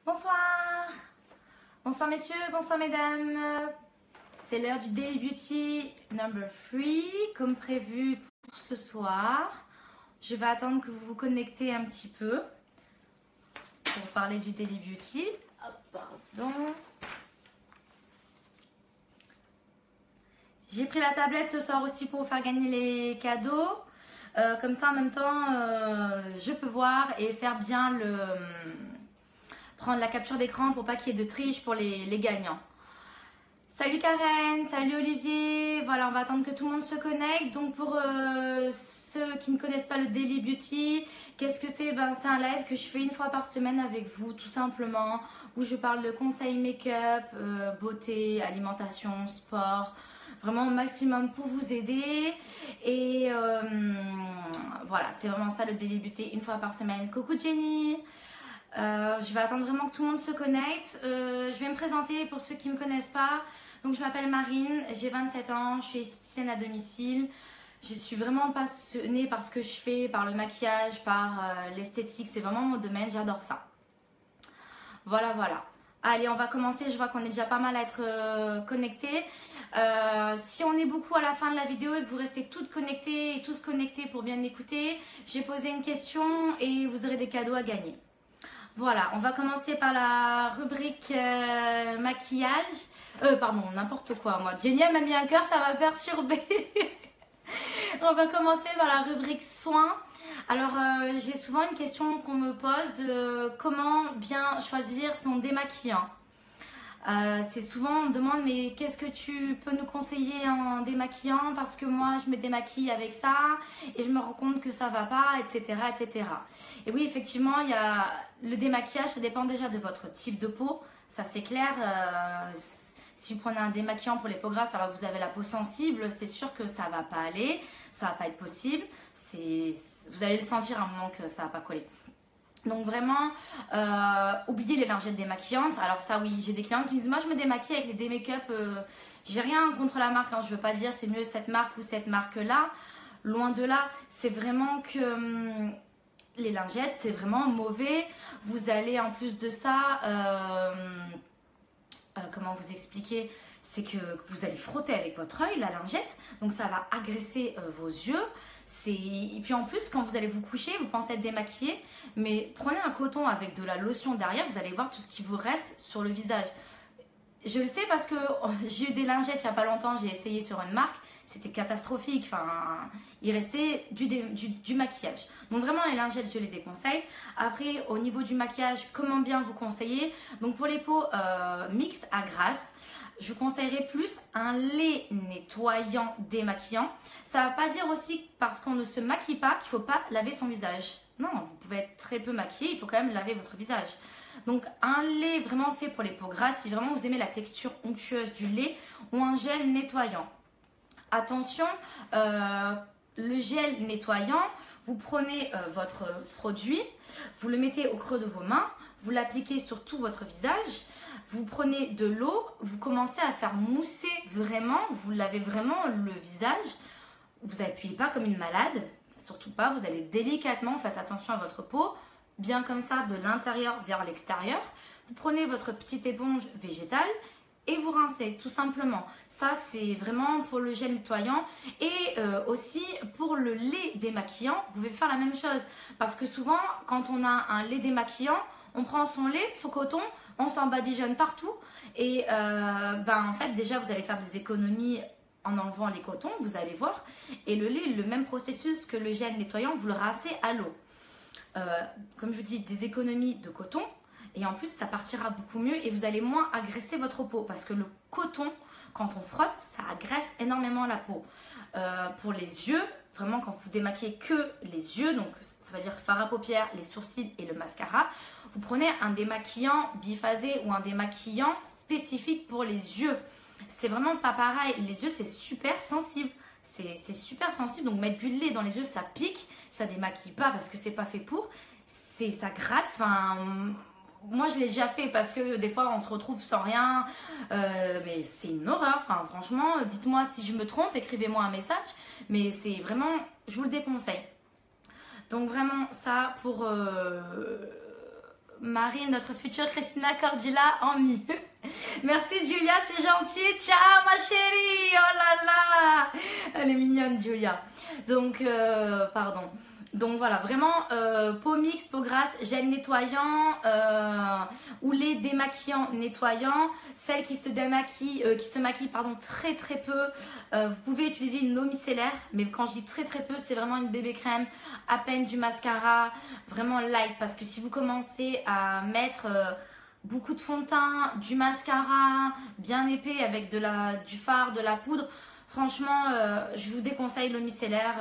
Bonsoir, bonsoir messieurs, bonsoir mesdames. C'est l'heure du Daily Beauty number 3 comme prévu pour ce soir. Je vais attendre que vous vous connectez un petit peu pour parler du Daily Beauty. Oh, pardon. J'ai pris la tablette ce soir aussi pour vous faire gagner les cadeaux. Comme ça en même temps je peux voir et faire bien prendre la capture d'écran pour pas qu'il y ait de triche pour les gagnants. Salut Karen, salut Olivier. Voilà, on va attendre que tout le monde se connecte. Donc pour ceux qui ne connaissent pas le Daily Beauty, qu'est-ce que c'est? C'est un live que je fais une fois par semaine avec vous tout simplement, où je parle de conseils make-up, beauté, alimentation, sport, vraiment au maximum pour vous aider. Et voilà, c'est vraiment ça le Daily Beauty, une fois par semaine. Coucou Jenny. Je vais attendre vraiment que tout le monde se connecte. Je vais me présenter pour ceux qui ne me connaissent pas. Donc je m'appelle Marine, j'ai 27 ans, je suis esthéticienne à domicile. Je suis vraiment passionnée par ce que je fais, par le maquillage, par l'esthétique. C'est vraiment mon domaine, j'adore ça. Voilà, voilà. Allez, on va commencer. Je vois qu'on est déjà pas mal à être connectés. Si on est beaucoup à la fin de la vidéo et que vous restez toutes connectées et tous connectés pour bien écouter, j'ai posé une question et vous aurez des cadeaux à gagner. Voilà, on va commencer par la rubrique maquillage. Pardon, n'importe quoi, moi. Jenny m'a mis un cœur, ça m'a perturbé. On va commencer par la rubrique soins. Alors, j'ai souvent une question qu'on me pose. Comment bien choisir son démaquillant? C'est souvent, on me demande, mais qu'est-ce que tu peux nous conseiller en démaquillant? Parce que moi, je me démaquille avec ça et je me rends compte que ça va pas, etc., etc. Et oui, effectivement, il y a le démaquillage, ça dépend déjà de votre type de peau. Ça, c'est clair. Si vous prenez un démaquillant pour les peaux grasses alors que vous avez la peau sensible, c'est sûr que ça va pas aller, ça va pas être possible. Vous allez le sentir à un moment que ça va pas coller. Donc vraiment, oubliez les lingettes démaquillantes. Alors ça oui, j'ai des clients qui me disent, moi je me démaquille avec les démake-up, j'ai rien contre la marque, hein. Je veux pas dire c'est mieux cette marque ou cette marque-là. Loin de là, c'est vraiment que les lingettes, c'est vraiment mauvais. Vous allez en plus de ça, comment vous expliquer? C'est que vous allez frotter avec votre œil la lingette, donc ça va agresser vos yeux. Et puis en plus, quand vous allez vous coucher, vous pensez être démaquillé, mais prenez un coton avec de la lotion derrière, vous allez voir tout ce qui vous reste sur le visage. Je le sais parce que j'ai eu des lingettes il n'y a pas longtemps, j'ai essayé sur une marque, c'était catastrophique, enfin, il restait du maquillage. Donc vraiment les lingettes, je les déconseille. Après, au niveau du maquillage, comment bien vous conseiller? Donc pour les peaux mixtes à grasse, je vous conseillerais plus un lait nettoyant démaquillant. Ça ne va pas dire aussi parce qu'on ne se maquille pas qu'il ne faut pas laver son visage. Non, vous pouvez être très peu maquillé, il faut quand même laver votre visage. Donc un lait vraiment fait pour les peaux grasses, si vraiment vous aimez la texture onctueuse du lait, ou un gel nettoyant. Attention, le gel nettoyant, vous prenez votre produit, vous le mettez au creux de vos mains, vous l'appliquez sur tout votre visage. Vous prenez de l'eau, vous commencez à faire mousser vraiment, vous lavez vraiment le visage. Vous n'appuyez pas comme une malade, surtout pas, vous allez délicatement, faites attention à votre peau, bien comme ça de l'intérieur vers l'extérieur. Vous prenez votre petite éponge végétale et vous rincez tout simplement. Ça c'est vraiment pour le gel nettoyant et aussi pour le lait démaquillant, vous pouvez faire la même chose. Parce que souvent quand on a un lait démaquillant, on prend son lait, son coton, on s'en badigeonne partout et en fait déjà vous allez faire des économies en enlevant les cotons, vous allez voir. Et le lait, le même processus que le gel nettoyant, vous le rincez à l'eau. Comme je vous dis, des économies de coton et en plus ça partira beaucoup mieux et vous allez moins agresser votre peau parce que le coton, quand on frotte, ça agresse énormément la peau. Pour les yeux, vraiment quand vous démaquillez que les yeux, donc ça veut dire fard à paupières, les sourcils et le mascara, vous prenez un démaquillant biphasé ou un démaquillant spécifique pour les yeux. C'est vraiment pas pareil, les yeux c'est super sensible, c'est super sensible, donc mettre du lait dans les yeux ça pique, ça démaquille pas parce que c'est pas fait pour, ça gratte, enfin... Moi je l'ai déjà fait parce que des fois on se retrouve sans rien, mais c'est une horreur, enfin franchement, dites-moi si je me trompe, écrivez-moi un message, mais c'est vraiment, je vous le déconseille. Donc vraiment ça pour Marine, notre future Christina Cordula en mieux. Merci Julia, c'est gentil. Ciao ma chérie. Oh là là. Elle est mignonne Julia. Donc, pardon. Donc voilà, vraiment peau mixte, peau grasse, gel nettoyant ou lait démaquillant nettoyant. Celles qui se maquillent pardon, très très peu, vous pouvez utiliser une eau micellaire. Mais quand je dis très très peu, c'est vraiment une bébé crème, à peine du mascara, vraiment light. Parce que si vous commencez à mettre beaucoup de fond de teint, du mascara bien épais avec du fard, de la poudre, franchement, je vous déconseille l'eau micellaire,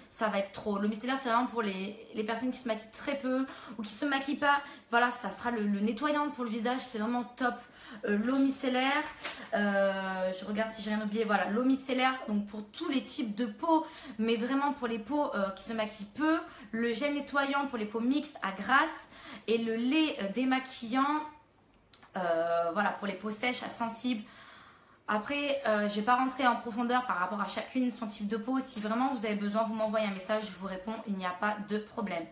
ça va être trop. L'eau micellaire, c'est vraiment pour les personnes qui se maquillent très peu ou qui se maquillent pas. Voilà, ça sera le nettoyant pour le visage, c'est vraiment top. L'eau micellaire, je regarde si j'ai rien oublié. Voilà, l'eau micellaire, donc pour tous les types de peaux, mais vraiment pour les peaux qui se maquillent peu. Le gel nettoyant pour les peaux mixtes à grasse et le lait démaquillant, voilà, pour les peaux sèches à sensibles. Après, je ne vais pas rentrer en profondeur par rapport à chacune son type de peau. Si vraiment vous avez besoin, vous m'envoyez un message, je vous réponds, il n'y a pas de problème.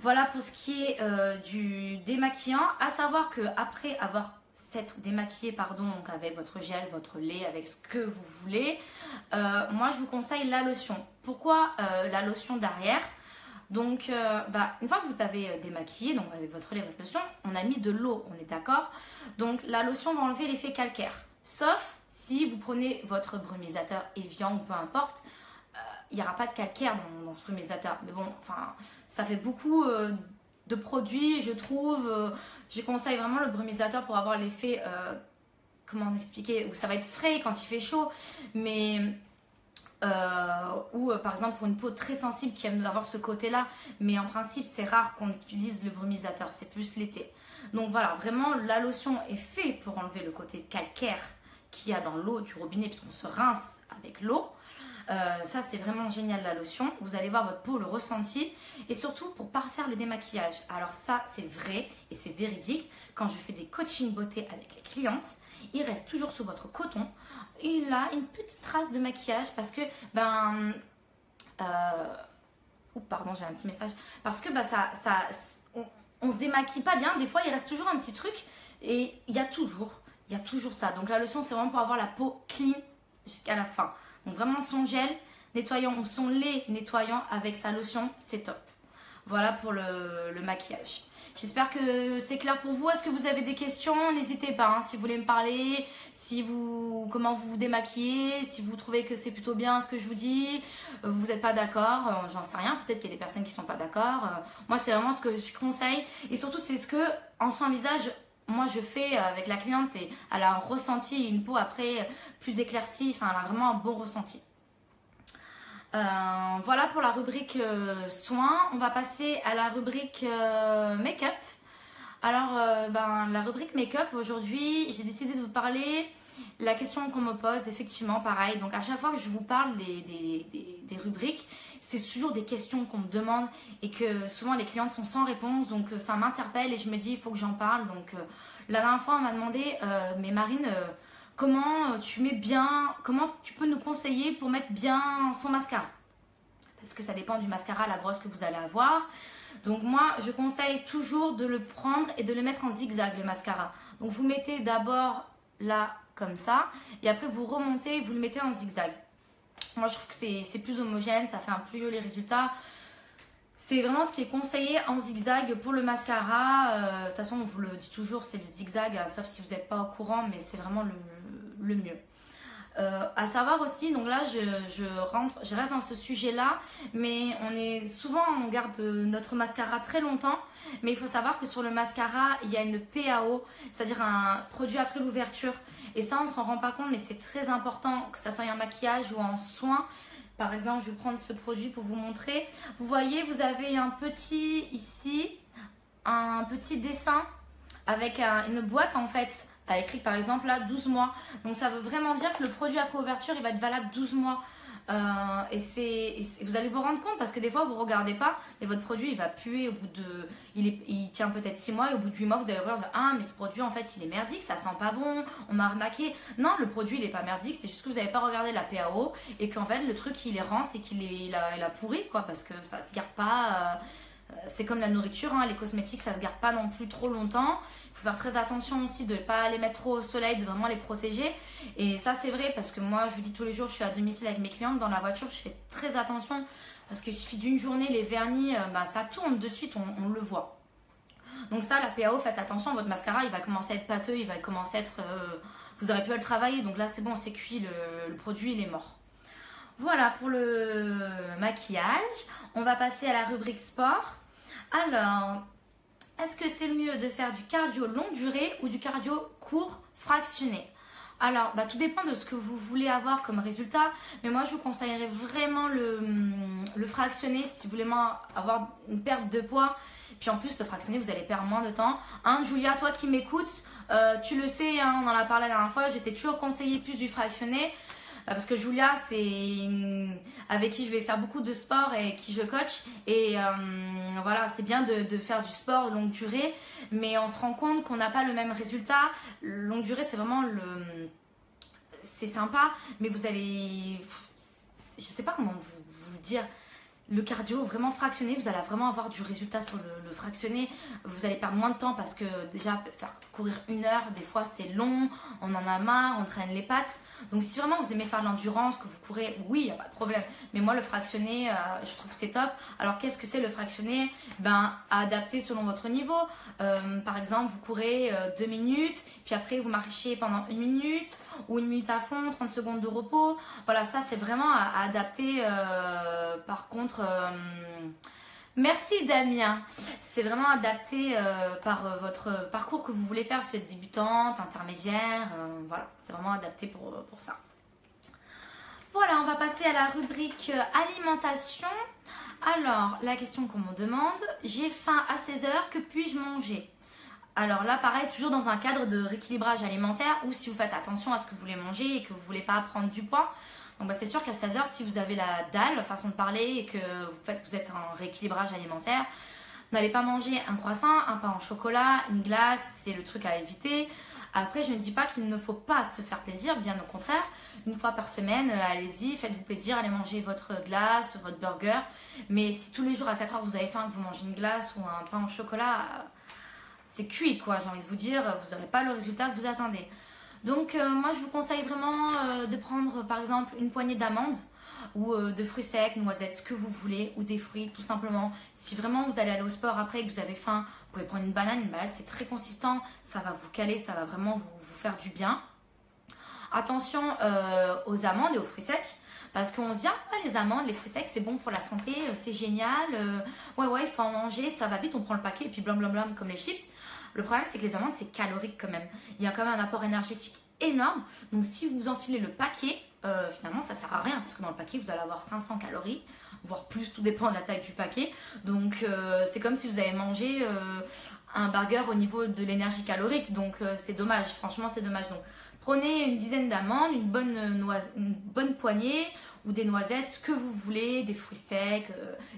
Voilà pour ce qui est du démaquillant. À savoir qu'après avoir s'être démaquillé, pardon, donc avec votre gel, votre lait, avec ce que vous voulez, moi je vous conseille la lotion. Pourquoi la lotion derrière? Donc, une fois que vous avez démaquillé, donc avec votre lait, votre lotion, on a mis de l'eau, on est d'accord? Donc, la lotion va enlever l'effet calcaire. Sauf si vous prenez votre brumisateur Evian ou peu importe, il n'y aura pas de calcaire dans ce brumisateur. Mais bon, enfin, ça fait beaucoup de produits, je trouve. Je conseille vraiment le brumisateur pour avoir l'effet, comment expliquer, où ça va être frais quand il fait chaud, mais ou par exemple pour une peau très sensible qui aime avoir ce côté-là. Mais en principe, c'est rare qu'on utilise le brumisateur, c'est plus l'été. Donc voilà, vraiment la lotion est faite pour enlever le côté calcaire qu'il y a dans l'eau du robinet puisqu'on se rince avec l'eau. Ça c'est vraiment génial la lotion. Vous allez voir votre peau le ressenti et surtout pour pas faire le démaquillage. Alors ça c'est vrai et c'est véridique. Quand je fais des coaching beauté avec les clientes, il reste toujours sous votre coton il a une petite trace de maquillage parce que pardon j'ai un petit message parce que on se démaquille pas bien, des fois il reste toujours un petit truc et il y a toujours ça. Donc la lotion c'est vraiment pour avoir la peau clean jusqu'à la fin. Donc vraiment son gel nettoyant ou son lait nettoyant avec sa lotion, c'est top. Voilà pour le maquillage. J'espère que c'est clair pour vous. Est-ce que vous avez des questions? N'hésitez pas, hein, si vous voulez me parler, comment vous vous démaquillez, si vous trouvez que c'est plutôt bien ce que je vous dis, vous n'êtes pas d'accord, j'en sais rien, peut-être qu'il y a des personnes qui ne sont pas d'accord. Moi c'est vraiment ce que je conseille et surtout c'est ce que en soin visage, moi je fais avec la cliente et elle a un ressenti, une peau après plus éclaircie, enfin elle a vraiment un bon ressenti. Voilà pour la rubrique soins. On va passer à la rubrique make-up. Alors, la rubrique make-up, aujourd'hui, j'ai décidé de vous parler la question qu'on me pose, effectivement, pareil. Donc, à chaque fois que je vous parle des rubriques, c'est toujours des questions qu'on me demande et que souvent les clientes sont sans réponse. Donc, ça m'interpelle et je me dis, il faut que j'en parle. Donc, la dernière fois, on m'a demandé, mais Marine... comment tu peux nous conseiller pour mettre bien son mascara? Parce que ça dépend du mascara, la brosse que vous allez avoir. Donc moi, je conseille toujours de le prendre et de le mettre en zigzag, le mascara. Donc vous mettez d'abord là, comme ça, et après vous remontez, vous le mettez en zigzag. Moi, je trouve que c'est plus homogène, ça fait un plus joli résultat. C'est vraiment ce qui est conseillé en zigzag pour le mascara. De toute façon, on vous le dit toujours, c'est le zigzag, sauf si vous n'êtes pas au courant, mais c'est vraiment le mieux. À savoir aussi, donc là je reste dans ce sujet là, mais on garde notre mascara très longtemps, mais il faut savoir que sur le mascara il y a une PAO, c'est-à-dire un produit après l'ouverture, et ça on s'en rend pas compte, mais c'est très important que ça soit en maquillage ou en soin. Par exemple, je vais prendre ce produit pour vous montrer. Vous voyez, vous avez un petit dessin avec une boîte en fait, a écrit par exemple là 12 mois. Donc ça veut vraiment dire que le produit après ouverture il va être valable 12 mois. Vous allez vous rendre compte parce que des fois vous regardez pas et votre produit il va puer au bout de... Il tient peut-être 6 mois et au bout de 8 mois vous allez voir, ah mais ce produit en fait il est merdique, ça sent pas bon, on m'a arnaqué. Non, le produit il est pas merdique, c'est juste que vous n'avez pas regardé la PAO et qu'en fait le truc il est rance et qu'il a pourri quoi, parce que ça se garde pas... C'est comme la nourriture, hein, les cosmétiques, ça se garde pas non plus trop longtemps. Il faut faire très attention aussi de ne pas les mettre trop au soleil, de vraiment les protéger. Et ça, c'est vrai parce que moi, je vous dis tous les jours, je suis à domicile avec mes clientes. Dans la voiture, je fais très attention parce qu'il suffit d'une journée, les vernis, ça tourne de suite, on le voit. Donc ça, la PAO, faites attention, votre mascara, il va commencer à être pâteux, il va commencer à être... vous aurez pu le travailler, donc là, c'est bon, c'est cuit, le produit, il est mort. Voilà pour le maquillage. On va passer à la rubrique sport. Alors, est-ce que c'est mieux de faire du cardio longue durée ou du cardio court fractionné? Alors, tout dépend de ce que vous voulez avoir comme résultat. Mais moi, je vous conseillerais vraiment le fractionné si vous voulez avoir une perte de poids. Puis en plus, le fractionné, vous allez perdre moins de temps. Hein, Julia, toi qui m'écoutes, tu le sais, hein, on en a parlé la dernière fois, j'étais toujours conseillé plus du fractionné. Parce que Julia, c'est avec qui je vais faire beaucoup de sport et qui je coach. Et voilà, c'est bien de faire du sport longue durée. Mais on se rend compte qu'on n'a pas le même résultat. Longue durée, c'est vraiment c'est sympa. Mais vous allez... Je sais pas comment vous le dire. Le cardio vraiment fractionné, vous allez vraiment avoir du résultat sur le fractionné. Vous allez perdre moins de temps parce que déjà faire courir 1 heure, des fois c'est long, on en a marre, on traîne les pattes. Donc si vraiment vous aimez faire de l'endurance, que vous courez, oui, il n'y a pas de problème. Mais moi le fractionné, je trouve que c'est top. Alors qu'est-ce que c'est le fractionné? À adapter selon votre niveau. Par exemple, vous courez 2 minutes, puis après vous marchez pendant 1 minute, ou 1 minute à fond, 30 secondes de repos. Voilà, ça c'est vraiment à adapter. Par contre, merci Damien. C'est vraiment adapté par votre parcours que vous voulez faire, si vous êtes débutante, intermédiaire. Voilà, c'est vraiment adapté pour ça. Voilà, on va passer à la rubrique alimentation. Alors, la question qu'on me demande, j'ai faim à 16 heures, que puis-je manger? Alors là, pareil, toujours dans un cadre de rééquilibrage alimentaire ou si vous faites attention à ce que vous voulez manger et que vous ne voulez pas prendre du poids. Donc c'est sûr qu'à 16 heures, si vous avez la dalle, façon de parler, et que vous êtes en rééquilibrage alimentaire, n'allez pas manger un croissant, un pain au chocolat, une glace, c'est le truc à éviter. Après, je ne dis pas qu'il ne faut pas se faire plaisir, bien au contraire. Une fois par semaine, allez-y, faites-vous plaisir, allez manger votre glace, votre burger. Mais si tous les jours à 4 heures vous avez faim, que vous mangez une glace ou un pain au chocolat, c'est cuit quoi, j'ai envie de vous dire, vous n'aurez pas le résultat que vous attendez. Donc moi je vous conseille vraiment de prendre par exemple une poignée d'amandes ou de fruits secs, noisettes, ce que vous voulez, ou des fruits tout simplement. Si vraiment vous allez aller au sport après et que vous avez faim, vous pouvez prendre une banane c'est très consistant, ça va vous caler, ça va vraiment vous faire du bien. Attention aux amandes et aux fruits secs. Parce qu'on se dit, les amandes, les fruits secs, c'est bon pour la santé, c'est génial. Ouais, il faut en manger, ça va vite, on prend le paquet et puis blam blam blam comme les chips. Le problème, c'est que les amandes, c'est calorique quand même. Il y a quand même un apport énergétique énorme. Donc, si vous enfilez le paquet, finalement, ça sert à rien. Parce que dans le paquet, vous allez avoir 500 calories, voire plus, tout dépend de la taille du paquet. Donc, c'est comme si vous avez mangé un burger au niveau de l'énergie calorique. Donc, c'est dommage. Franchement, c'est dommage. Donc, prenez une dizaine d'amandes, une bonne poignée ou des noisettes, ce que vous voulez, des fruits secs,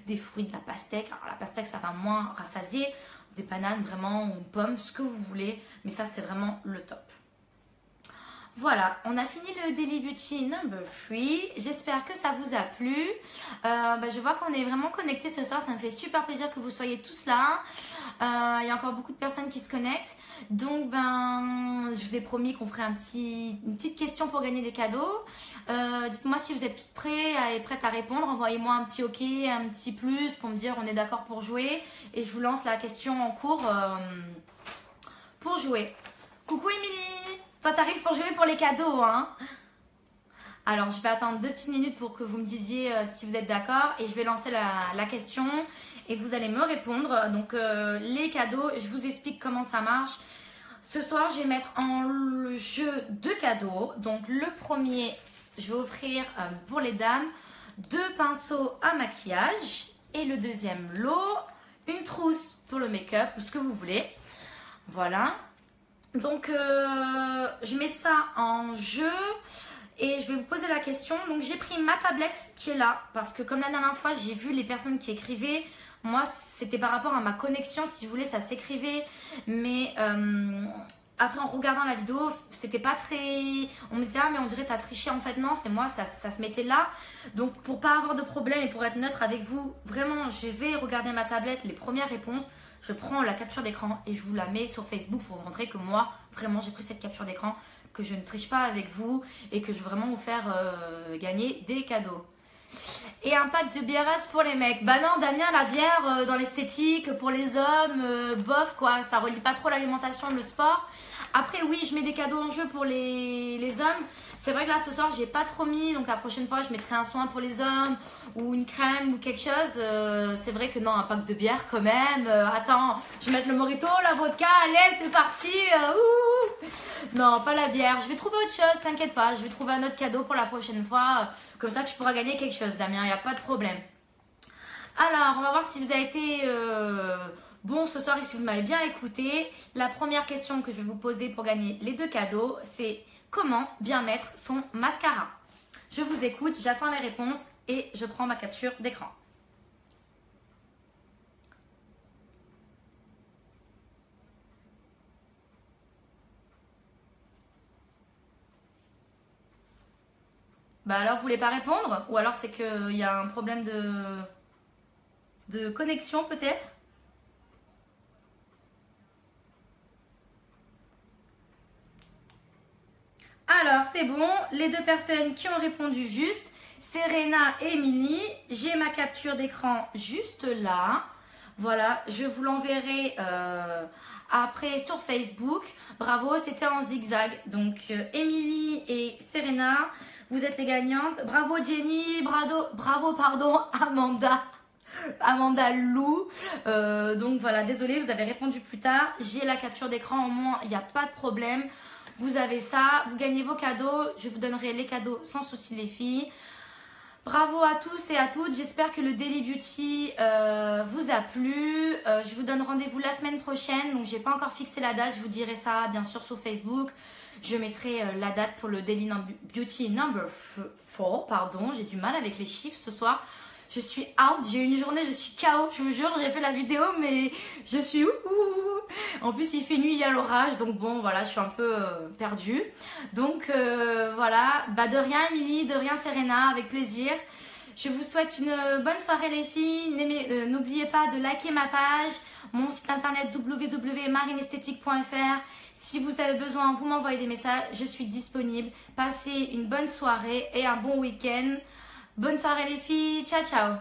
des fruits, de la pastèque. Alors la pastèque, ça va moins rassasier, des bananes vraiment, ou une pomme, ce que vous voulez. Mais ça, c'est vraiment le top. Voilà, on a fini le Daily Beauty number 3. J'espère que ça vous a plu. Je vois qu'on est vraiment connectés ce soir. Ça me fait super plaisir que vous soyez tous là. Il y a encore beaucoup de personnes qui se connectent. Donc, je vous ai promis qu'on ferait une petite question pour gagner des cadeaux. Dites-moi si vous êtes toutes prêtes et prêtes à répondre. Envoyez-moi un petit OK, un petit plus pour me dire on est d'accord pour jouer. Et je vous lance la question en cours pour jouer. Coucou Émilie! Toi, t'arrives pour jouer pour les cadeaux, hein? Alors, je vais attendre 2 petites minutes pour que vous me disiez si vous êtes d'accord. Et je vais lancer la question et vous allez me répondre. Donc, les cadeaux, je vous explique comment ça marche. Ce soir, je vais mettre en jeu 2 cadeaux. Donc, le premier, je vais offrir pour les dames 2 pinceaux à maquillage. Et le deuxième lot, une trousse pour le make-up ou ce que vous voulez. Voilà. Donc, je mets ça en jeu et je vais vous poser la question. Donc, j'ai pris ma tablette qui est là parce que comme la dernière fois, j'ai vu les personnes qui écrivaient. Moi, c'était par rapport à ma connexion. Si vous voulez, ça s'écrivait. Mais après en regardant la vidéo, c'était pas très... On me disait, ah mais on dirait t'as triché. En fait non, c'est moi, ça se mettait là. Donc pour pas avoir de problème et pour être neutre avec vous, vraiment je vais regarder ma tablette, les premières réponses. Je prends la capture d'écran et je vous la mets sur Facebook pour vous montrer que moi, vraiment j'ai pris cette capture d'écran, que je ne triche pas avec vous et que je veux vraiment vous faire gagner des cadeaux. Et un pack de BRS pour les mecs. Bah non Damien, la bière dans l'esthétique, pour les hommes, bof quoi, ça relie pas trop l'alimentation et le sport. Après oui, je mets des cadeaux en jeu pour les hommes. C'est vrai que là ce soir j'ai pas trop mis, donc la prochaine fois je mettrai un soin pour les hommes ou une crème ou quelque chose. C'est vrai que non, un pack de bière quand même. Attends, je vais mettre le mojito, la vodka, allez c'est parti. Non, pas la bière, je vais trouver autre chose, t'inquiète pas. Je vais trouver un autre cadeau pour la prochaine fois. Comme ça tu pourras gagner quelque chose Damien, il n'y a pas de problème. Alors, on va voir si vous avez été bon ce soir et si vous m'avez bien écouté. La première question que je vais vous poser pour gagner les 2 cadeaux, c'est comment bien mettre son mascara. Je vous écoute, j'attends les réponses et je prends ma capture d'écran. Bah alors, vous voulez pas répondre? Ou alors c'est qu'il y a un problème de connexion peut-être? Alors, c'est bon. Les 2 personnes qui ont répondu juste, Serena et Émilie. J'ai ma capture d'écran juste là. Voilà, je vous l'enverrai après sur Facebook. Bravo, c'était en zigzag. Donc, Émilie et Serena, vous êtes les gagnantes. Bravo Jenny, bravo pardon, Amanda Lou. Donc voilà, désolée, vous avez répondu plus tard. J'ai la capture d'écran, au moins, il n'y a pas de problème. Vous avez ça, vous gagnez vos cadeaux. Je vous donnerai les cadeaux sans souci les filles. Bravo à tous et à toutes. J'espère que le Daily Beauty vous a plu. Je vous donne rendez-vous la semaine prochaine. Donc, j'ai pas encore fixé la date. Je vous dirai ça, bien sûr, sur Facebook. Je mettrai la date pour le Daily Beauty number 4. Pardon, j'ai du mal avec les chiffres ce soir. Je suis out. J'ai eu une journée, je suis KO. Je vous jure, j'ai fait la vidéo, mais je suis En plus, il fait nuit, il y a l'orage. Donc, bon, voilà, je suis un peu perdue. Donc, voilà. Bah, de rien, Émilie, de rien, Serena, avec plaisir. Je vous souhaite une bonne soirée, les filles. N'oubliez pas de liker ma page, mon site internet www.marineesthétique.fr. Si vous avez besoin, vous m'envoyez des messages. Je suis disponible. Passez une bonne soirée et un bon week-end. Bonne soirée, les filles. Ciao, ciao.